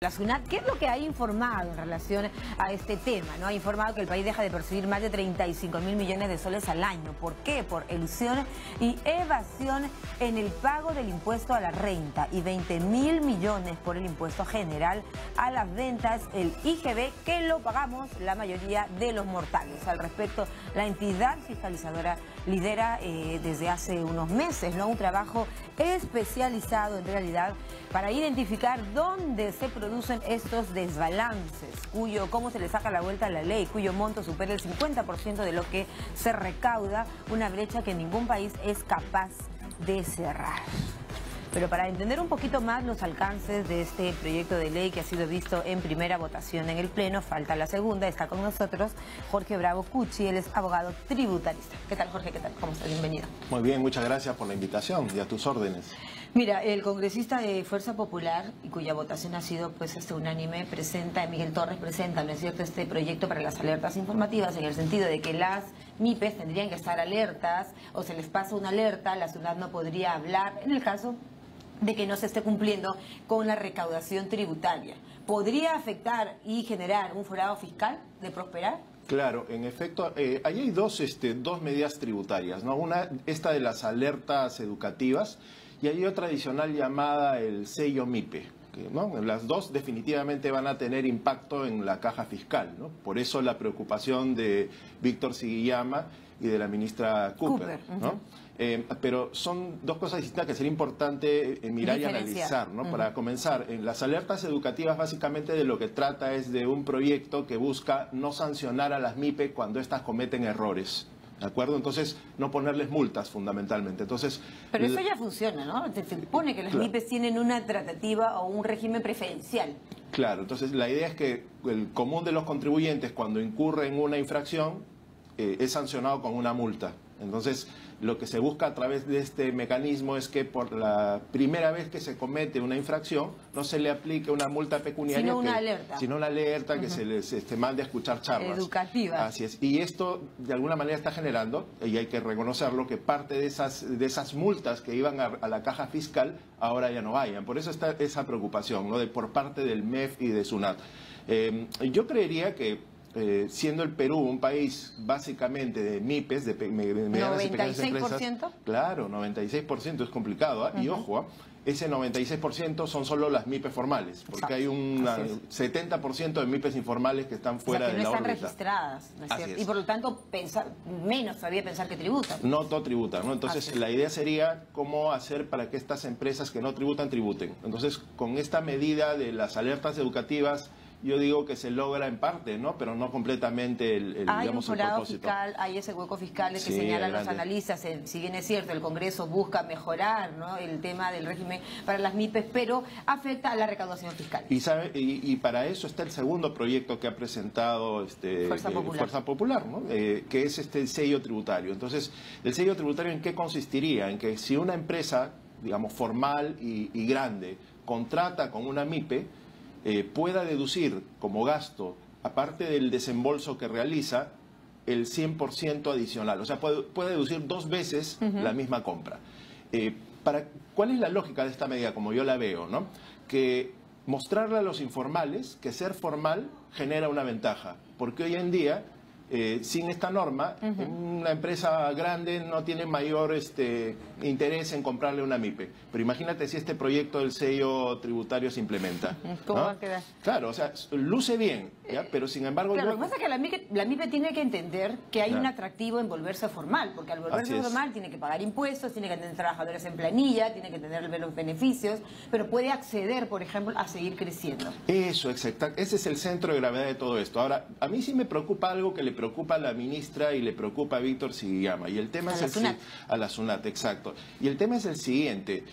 La SUNAT, ¿qué es lo que ha informado en relación a este tema? ¿No? Ha informado que el país deja de percibir más de 35.000 millones de soles al año. ¿Por qué? Por elusión y evasión en el pago del impuesto a la renta y 20.000 millones por el impuesto general a las ventas, el IGB, que lo pagamos la mayoría de los mortales. Al respecto, la entidad fiscalizadora lidera desde hace unos meses, ¿no?, un trabajo especializado en realidad para identificar dónde se producen estos desbalances, cómo se le saca la vuelta a la ley, cuyo monto supera el 50% de lo que se recauda, una brecha que ningún país es capaz de cerrar. Pero para entender un poquito más los alcances de este proyecto de ley que ha sido visto en primera votación en el Pleno, falta la segunda, está con nosotros Jorge Bravo Cuchi, él es abogado tributarista. ¿Qué tal, Jorge? ¿Qué tal? ¿Cómo estás? Bienvenido. Muy bien, muchas gracias por la invitación y a tus órdenes. Mira, el congresista de Fuerza Popular, y cuya votación ha sido unánime, Miguel Torres presenta, ¿no es cierto?, este proyecto para las alertas informativas, en el sentido de que las MIPES tendrían que estar alertas, o se les pasa una alerta, la SUNAT no podría hablar en el caso de que no se esté cumpliendo con la recaudación tributaria. ¿Podría afectar y generar un forado fiscal de prosperar? Claro, en efecto, ahí hay dos medidas tributarias, ¿no? Una, esta de las alertas educativas, y hay otra adicional llamada el sello MIPE, ¿no? Las dos definitivamente van a tener impacto en la caja fiscal, ¿no? Por eso la preocupación de Víctor Siguiyama y de la ministra Cooper, ¿no? Pero son dos cosas distintas que sería importante mirar y analizar, ¿no? Para comenzar, en las alertas educativas básicamente de lo que trata es de un proyecto que busca no sancionar a las MIPE cuando éstas cometen errores. ¿De acuerdo? Entonces, no ponerles multas fundamentalmente. Entonces, pero eso ya funciona, ¿no? Se supone que las MIPES tienen una tratativa o un régimen preferencial. Claro, entonces la idea es que el común de los contribuyentes, cuando incurre en una infracción, es sancionado con una multa. Entonces, lo que se busca a través de este mecanismo es que por la primera vez que se comete una infracción no se le aplique una multa pecuniaria, sino una alerta que se les mande a escuchar charlas educativas. Así es. Y esto de alguna manera está generando, y hay que reconocerlo, que parte de esas multas que iban a la caja fiscal ahora ya no vayan. Por eso está esa preocupación, ¿no?, por parte del MEF y de SUNAT. Yo creería que siendo el Perú un país básicamente de MIPES, de medianas y pequeñas empresas. ¿96%? Claro, 96% es complicado, y ojo, ese 96% son solo las MIPES formales, porque hay un 70% de MIPES informales que están fuera de la órbita. No están registradas, ¿no es cierto? Y por lo tanto, menos todavía pensar que tributan. No tributan, ¿no? Entonces, la idea sería cómo hacer para que estas empresas que no tributan, tributen. Entonces, con esta medida de las alertas educativas, yo digo que se logra en parte, ¿no?, pero no completamente hay digamos, un forado el propósito. fiscal, hay ese hueco fiscal que señalan los analistas. Si bien es cierto, el Congreso busca mejorar, ¿no?, el tema del régimen para las MIPES, pero afecta a la recaudación fiscal. Y para eso está el segundo proyecto que ha presentado Fuerza Popular, ¿no?, que es el sello tributario. Entonces, ¿el sello tributario en qué consistiría? En que si una empresa, digamos, formal y grande, contrata con una MIPE, pueda deducir como gasto, aparte del desembolso que realiza, el 100% adicional. O sea, puede deducir 2 veces la misma compra. ¿Cuál es la lógica de esta medida, como yo la veo, ¿no? Que mostrarle a los informales que ser formal genera una ventaja. Porque hoy en día, sin esta norma, una empresa grande no tiene mayor interés en comprarle una MIPE. Pero imagínate si este proyecto del sello tributario se implementa. ¿Cómo va a quedar? Claro, o sea, luce bien, ¿ya? Pero sin embargo... Claro, lo que pasa es que la MIPE tiene que entender que hay un atractivo en volverse formal, porque al volverse formal tiene que pagar impuestos, tiene que tener trabajadores en planilla, tiene que tener los beneficios, pero puede acceder, por ejemplo, a seguir creciendo. Eso, exacto. Ese es el centro de gravedad de todo esto. Ahora, a mí sí me preocupa algo que le preocupa a la ministra y le preocupa a Víctor Siguiyama. Y el tema es a la SUNAT, exacto. Y el tema es el siguiente: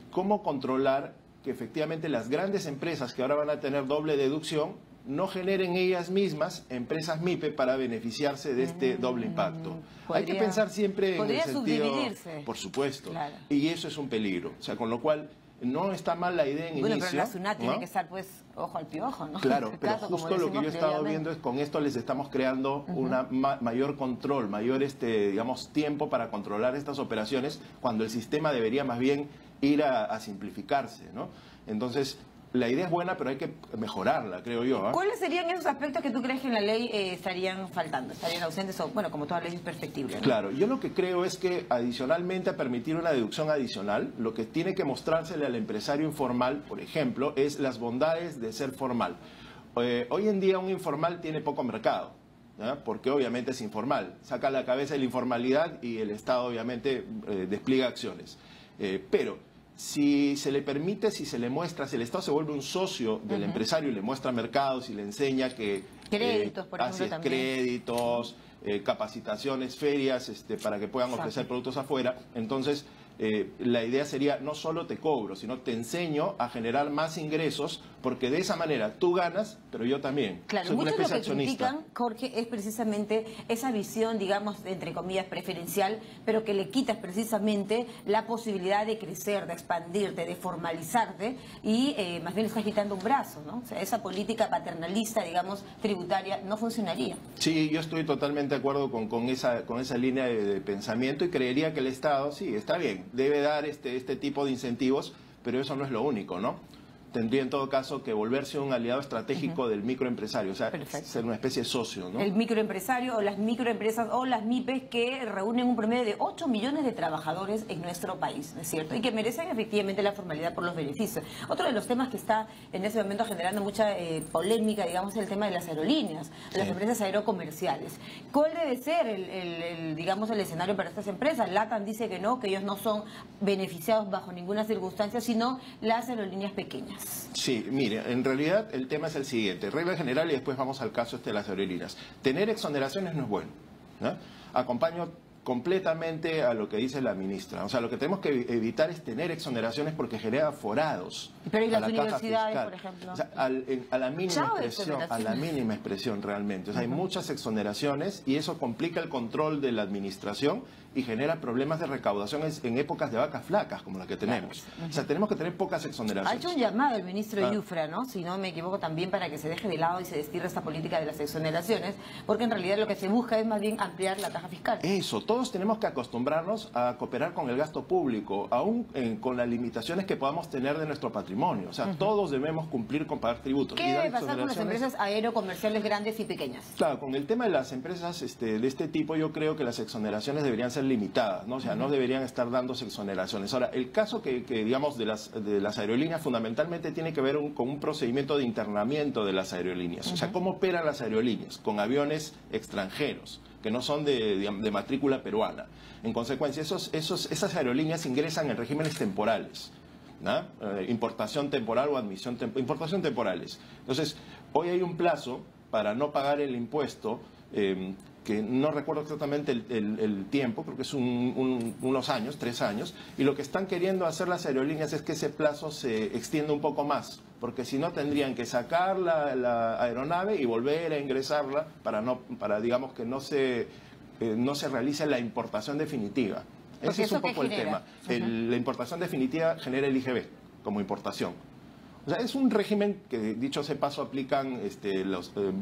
¿cómo controlar que efectivamente las grandes empresas que ahora van a tener doble deducción no generen ellas mismas empresas MIPE para beneficiarse de este doble impacto? Hay que pensar siempre en el sentido... subdividirse. Por supuesto. Claro. Y eso es un peligro. O sea, con lo cual... no está mal la idea en inicio. Pero la SUNAT tiene que estar, pues, ojo al piojo, ¿no? Claro, pero justo lo que yo he estado viendo es con esto les estamos creando una mayor control, mayor, digamos, tiempo para controlar estas operaciones, cuando el sistema debería más bien ir a simplificarse, ¿no? Entonces, la idea es buena, pero hay que mejorarla, creo yo. ¿Cuáles serían esos aspectos que tú crees que en la ley estarían faltando, estarían ausentes o, bueno, como toda ley es perfectible, ¿no? Claro, yo lo que creo es que adicionalmente a permitir una deducción adicional, lo que tiene que mostrársele al empresario informal, por ejemplo, es las bondades de ser formal. Hoy en día un informal tiene poco mercado, ¿ya? Porque obviamente es informal. Saca la cabeza de la informalidad y el Estado obviamente despliega acciones. Pero si se le permite, si se le muestra, si el Estado se vuelve un socio del empresario y le muestra mercados y le enseña que... Créditos, por ejemplo, también. Créditos, capacitaciones, ferias, para que puedan ofrecer productos afuera. Entonces, la idea sería no solo te cobro, sino te enseño a generar más ingresos, porque de esa manera tú ganas, pero yo también. Claro, soy una muchos especie lo que accionista. critican, Jorge, es precisamente esa visión, digamos, entre comillas, preferencial, pero que le quitas precisamente la posibilidad de crecer, de expandirte, de formalizarte, y más bien le estás quitando un brazo, ¿no? O sea, esa política paternalista, digamos, tributaria, no funcionaría. Sí, yo estoy totalmente de acuerdo con esa línea de pensamiento, y creería que el Estado, sí, está bien, debe dar este tipo de incentivos, pero eso no es lo único, ¿no? Tendría en todo caso que volverse un aliado estratégico del microempresario, o sea, ser una especie de socio, ¿no? El microempresario o las microempresas o las MIPES que reúnen un promedio de 8 millones de trabajadores en nuestro país, ¿no es cierto? Y que merecen efectivamente la formalidad por los beneficios. Otro de los temas que está en ese momento generando mucha polémica, digamos, es el tema de las aerolíneas, las empresas aerocomerciales. ¿Cuál debe ser digamos, el escenario para estas empresas? LATAM dice que no, que ellos no son beneficiados bajo ninguna circunstancia, sino las aerolíneas pequeñas. Sí, mire, en realidad el tema es el siguiente, regla general, y después vamos al caso de las aerolíneas. Tener exoneraciones no es bueno, ¿no? Acompaño completamente a lo que dice la ministra. O sea, lo que tenemos que evitar es tener exoneraciones porque genera forados. Pero ¿y las a la universidades, caja fiscal, por ejemplo? O sea, a la mínima expresión realmente. O sea, hay muchas exoneraciones y eso complica el control de la administración y genera problemas de recaudación en épocas de vacas flacas como la que tenemos. O sea, tenemos que tener pocas exoneraciones. Ha hecho un llamado el ministro Yufra, ¿no? Si no me equivoco, también para que se deje de lado y se destierre esta política de las exoneraciones, porque en realidad lo que se busca es más bien ampliar la caja fiscal. Eso, todos tenemos que acostumbrarnos a cooperar con el gasto público, aún con las limitaciones que podamos tener de nuestro patrimonio. O sea, todos debemos cumplir con pagar tributos. ¿Qué debe pasar con las empresas aerocomerciales grandes y pequeñas? Claro, con el tema de las empresas de este tipo, yo creo que las exoneraciones deberían ser limitadas, ¿no? O sea, no deberían estar dándose exoneraciones. Ahora, el caso que digamos, de las aerolíneas fundamentalmente tiene que ver con un procedimiento de internamiento de las aerolíneas. O sea, ¿cómo operan las aerolíneas? Con aviones extranjeros, que no son de matrícula peruana. En consecuencia, esas aerolíneas ingresan en regímenes temporales, ¿no? Importación temporal o admisión temporal. Importación temporales. Entonces, hoy hay un plazo para no pagar el impuesto, que no recuerdo exactamente el tiempo, creo que es unos años, 3 años, y lo que están queriendo hacer las aerolíneas es que ese plazo se extienda un poco más, porque si no tendrían que sacar la aeronave y volver a ingresarla para digamos que no se realice la importación definitiva. Ese es un poco el tema. La importación definitiva genera el IGB como importación. O sea, es un régimen que, dicho sea paso, aplican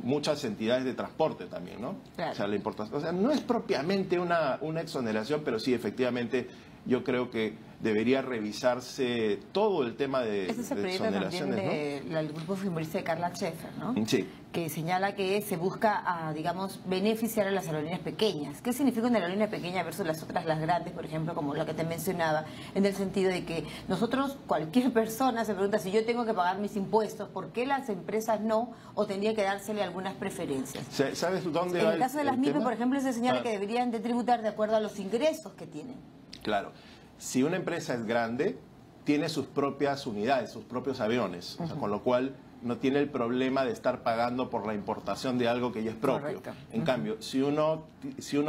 muchas entidades de transporte también, ¿no? Claro. O sea, la importación, o sea, no es propiamente una exoneración, pero sí, efectivamente, yo creo que debería revisarse todo el tema de Ese es el proyecto exoneraciones, también del grupo futbolista de Carla Schaeffer, ¿no? Sí. Que señala que se busca, digamos, beneficiar a las aerolíneas pequeñas. ¿Qué significa una aerolínea pequeña versus las otras, las grandes, por ejemplo, como la que te mencionaba? En el sentido de que nosotros, cualquier persona se pregunta si yo tengo que pagar mis impuestos, ¿por qué las empresas no? ¿O tendría que dársele algunas preferencias? ¿Sabes dónde va En el caso de las MIPES, tema? por ejemplo, se señala que deberían de tributar de acuerdo a los ingresos que tienen. Claro. Si una empresa es grande, tiene sus propias unidades, sus propios aviones, o sea, con lo cual no tiene el problema de estar pagando por la importación de algo que ya es propio. Correcto. En cambio, si uno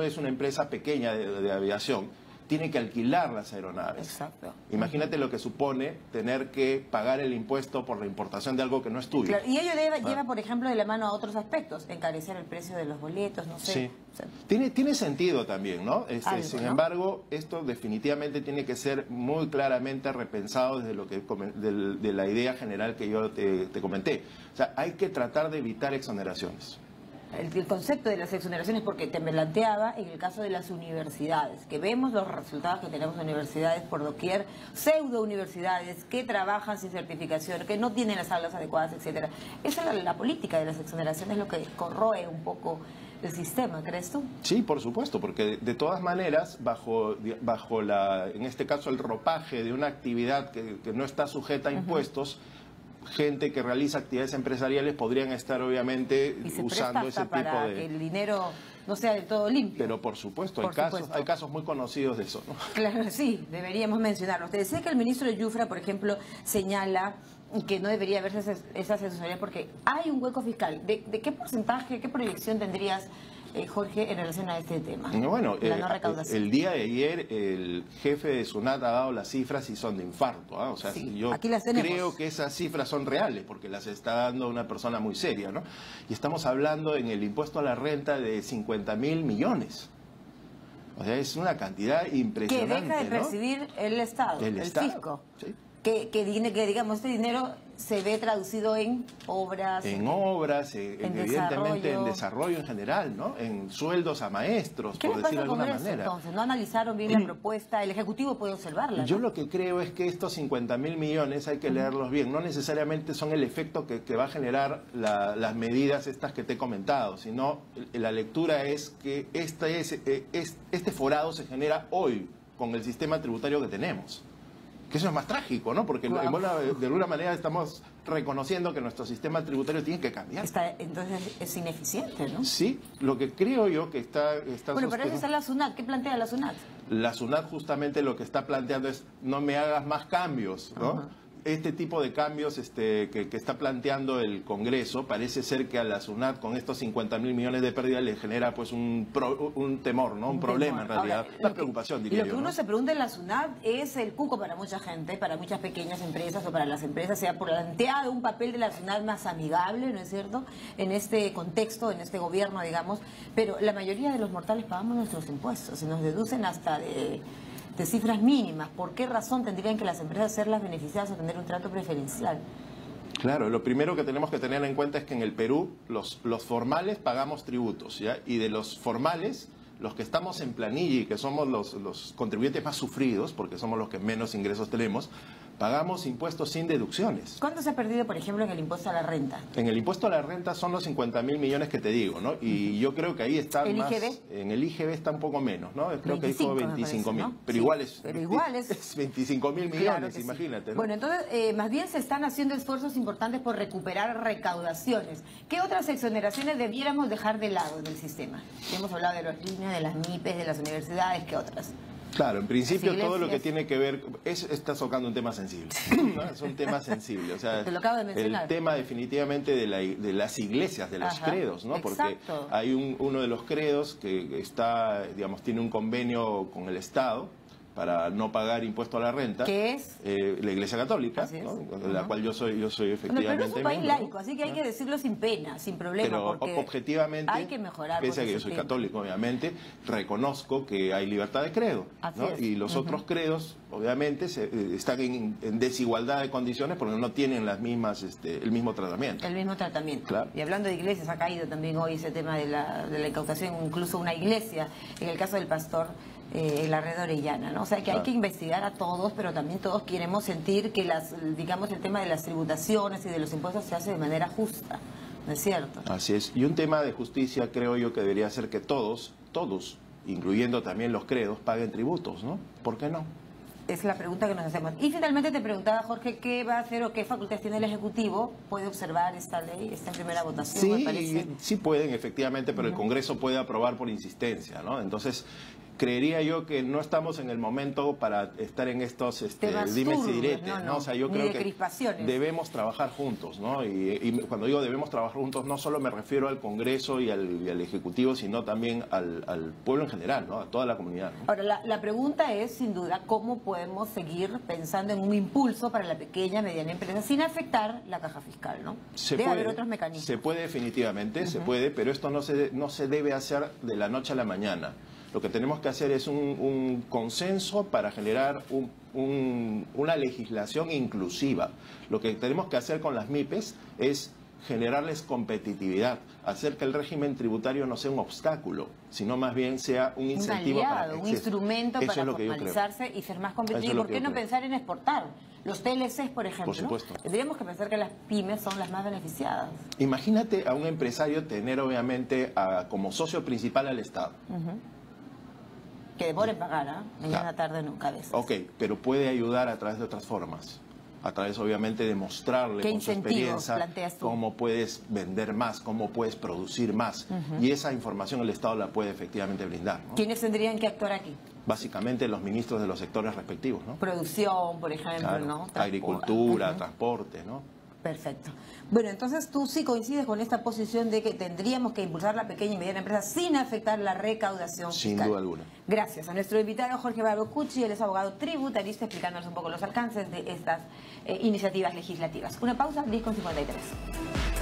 es una empresa pequeña de aviación, tiene que alquilar las aeronaves. Exacto. Imagínate lo que supone tener que pagar el impuesto por la importación de algo que no es tuyo. Claro, y ello lleva, por ejemplo, de la mano a otros aspectos, encarecer el precio de los boletos, no sé. Sí. O sea, Tiene sentido también, ¿no? Sin ¿no? embargo, esto definitivamente tiene que ser muy claramente repensado desde de la idea general que yo te comenté. O sea, hay que tratar de evitar exoneraciones. el concepto de las exoneraciones, porque te planteaba en el caso de las universidades, que vemos los resultados que tenemos en universidades por doquier, pseudo universidades que trabajan sin certificación, que no tienen las aulas adecuadas, etcétera. Esa es la política de las exoneraciones, lo que corroe un poco el sistema, ¿crees tú? Sí, por supuesto, porque de todas maneras, bajo en este caso, el ropaje de una actividad que no está sujeta a impuestos, gente que realiza actividades empresariales podrían estar obviamente usando ese tipo para de... que el dinero no sea del todo limpio. Pero por supuesto, hay casos muy conocidos de eso, ¿no? Claro, sí, deberíamos mencionarlo. Usted decía que el ministro Yufra, por ejemplo, señala que no debería haberse esa asesoría porque hay un hueco fiscal. ¿De qué porcentaje, qué proyección tendrías, Jorge, en relación a este tema? Bueno, la no recaudación. El día de ayer el jefe de SUNAT ha dado las cifras y son de infarto. O sea, sí, yo aquí las tenemos. Creo que esas cifras son reales porque las está dando una persona muy seria, ¿no? Y estamos hablando en el impuesto a la renta de 50.000 millones. O sea, es una cantidad impresionante. Que deja de recibir el Estado, el fisco. Sí. Que digamos, este dinero se ve traducido en obras. Evidentemente en desarrollo en general, ¿no? En sueldos a maestros, por decirlo de alguna manera. Entonces, ¿no analizaron bien la propuesta? El Ejecutivo puede observarla, ¿no? Yo lo que creo es que estos 50.000 millones hay que leerlos bien. No necesariamente son el efecto que va a generar las medidas estas que te he comentado, sino la lectura es que este forado se genera hoy con el sistema tributario que tenemos. Que eso es más trágico, ¿no? Porque de alguna manera estamos reconociendo que nuestro sistema tributario tiene que cambiar. Entonces es ineficiente, ¿no? Sí, lo que creo yo que está bueno, pero esa está la SUNAT. ¿Qué plantea la SUNAT? La SUNAT justamente lo que está planteando es no me hagas más cambios, ¿no? Este tipo de cambios que está planteando el Congreso, parece ser que a la SUNAT con estos 50.000 millones de pérdidas le genera pues un temor, ¿no? Un problema en realidad, una preocupación, diría yo. Lo que uno se pregunta en la SUNAT es el cuco para mucha gente, para muchas pequeñas empresas o para las empresas. Se ha planteado un papel de la SUNAT más amigable, ¿no es cierto?, en este contexto, en este gobierno, digamos, pero la mayoría de los mortales pagamos nuestros impuestos, se nos deducen hasta de cifras mínimas. ¿Por qué razón tendrían que las empresas ser las beneficiadas o tener un trato preferencial? Claro, lo primero que tenemos que tener en cuenta es que en el Perú los formales pagamos tributos, ¿ya? Y de los formales, los que estamos en planilla y que somos los contribuyentes más sufridos, porque somos los que menos ingresos tenemos, pagamos impuestos sin deducciones. ¿Cuánto se ha perdido, por ejemplo, en el impuesto a la renta? En el impuesto a la renta son los 50.000 millones que te digo, ¿no? Y yo creo que ahí está más... IGB? En el IGB está un poco menos, ¿no? Creo 25, que dijo 25.000. ¿No? Pero sí, igual es 25.000 millones, claro, imagínate, ¿no? Bueno, entonces, más bien se están haciendo esfuerzos importantes por recuperar recaudaciones. ¿Qué otras exoneraciones debiéramos dejar de lado del sistema? Hemos hablado de los líneas, de las MIPES, de las universidades, ¿qué otras? Claro, en principio todo lo que tiene que ver, estás tocando un tema sensible, ¿no? Es un tema sensible, o sea, te lo acabo de mencionar. El tema definitivamente de las iglesias, de los credos, ¿no? Porque hay uno de los credos que está, digamos, tiene un convenio con el Estado para no pagar impuesto a la renta. ¿Qué es? La Iglesia Católica, ¿no? De la cual yo soy efectivamente pero es un país miembro, laico, así que hay que decirlo sin pena, sin problema. Pero porque objetivamente, hay que mejorar. Pese a que yo soy católico, obviamente, reconozco que hay libertad de credo, ¿no? Y los otros credos, obviamente, están en desigualdad de condiciones porque no tienen las mismas, el mismo tratamiento. El mismo tratamiento. Claro. Y hablando de iglesias, ha caído también hoy ese tema de la incautación, incluso una iglesia, en el caso del pastor la red Orellana, ¿no? O sea que hay que investigar a todos, pero también todos queremos sentir que digamos, el tema de las tributaciones y de los impuestos se hace de manera justa, ¿no es cierto? Así es. Y un tema de justicia creo yo que debería ser que todos, incluyendo también los credos, paguen tributos, ¿no? ¿Por qué no? Es la pregunta que nos hacemos. Y finalmente te preguntaba, Jorge, ¿qué va a hacer o qué facultades tiene el Ejecutivo? ¿Puede observar esta ley, esta primera votación? Sí, me parece. Sí pueden, efectivamente, pero el Congreso puede aprobar por insistencia, ¿no? Entonces, creería yo que no estamos en el momento para estar en estos dimes y diretes, ¿no? O sea, yo creo que debemos trabajar juntos, ¿no? Y cuando digo debemos trabajar juntos, no solo me refiero al Congreso y al Ejecutivo, sino también al pueblo en general, ¿no? A toda la comunidad, ¿no? Ahora, la pregunta es, sin duda, ¿cómo podemos seguir pensando en un impulso para la pequeña, mediana empresa sin afectar la caja fiscal, ¿no? Debe haber otros mecanismos. Se puede definitivamente, se puede, pero esto no se debe hacer de la noche a la mañana. Lo que tenemos que hacer es un consenso para generar una legislación inclusiva. Lo que tenemos que hacer con las MIPES es generarles competitividad, hacer que el régimen tributario no sea un obstáculo, sino más bien sea un incentivo, un instrumento para formalizarse y ser más competitivo. ¿Por qué no pensar en exportar? Los TLCs, por ejemplo. Por supuesto. Tendríamos que pensar que las pymes son las más beneficiadas. Imagínate a un empresario tener, obviamente, como socio principal al Estado. Que demore en pagar, mañana, tarde, nunca a veces. Ok, pero puede ayudar a través de otras formas. A través, obviamente, de mostrarle con su experiencia cómo puedes vender más, cómo puedes producir más. Y esa información el Estado la puede efectivamente brindar, ¿no? ¿Quiénes tendrían que actuar aquí? Básicamente los ministros de los sectores respectivos, ¿no? Producción, por ejemplo, claro, ¿no? Agricultura, transporte, ¿no? Perfecto. Bueno, entonces tú sí coincides con esta posición de que tendríamos que impulsar la pequeña y mediana empresa sin afectar la recaudación fiscal. Sin duda alguna. Gracias a nuestro invitado Jorge Barbocucci, él es abogado tributarista, explicándonos un poco los alcances de estas iniciativas legislativas. Una pausa, 10:53.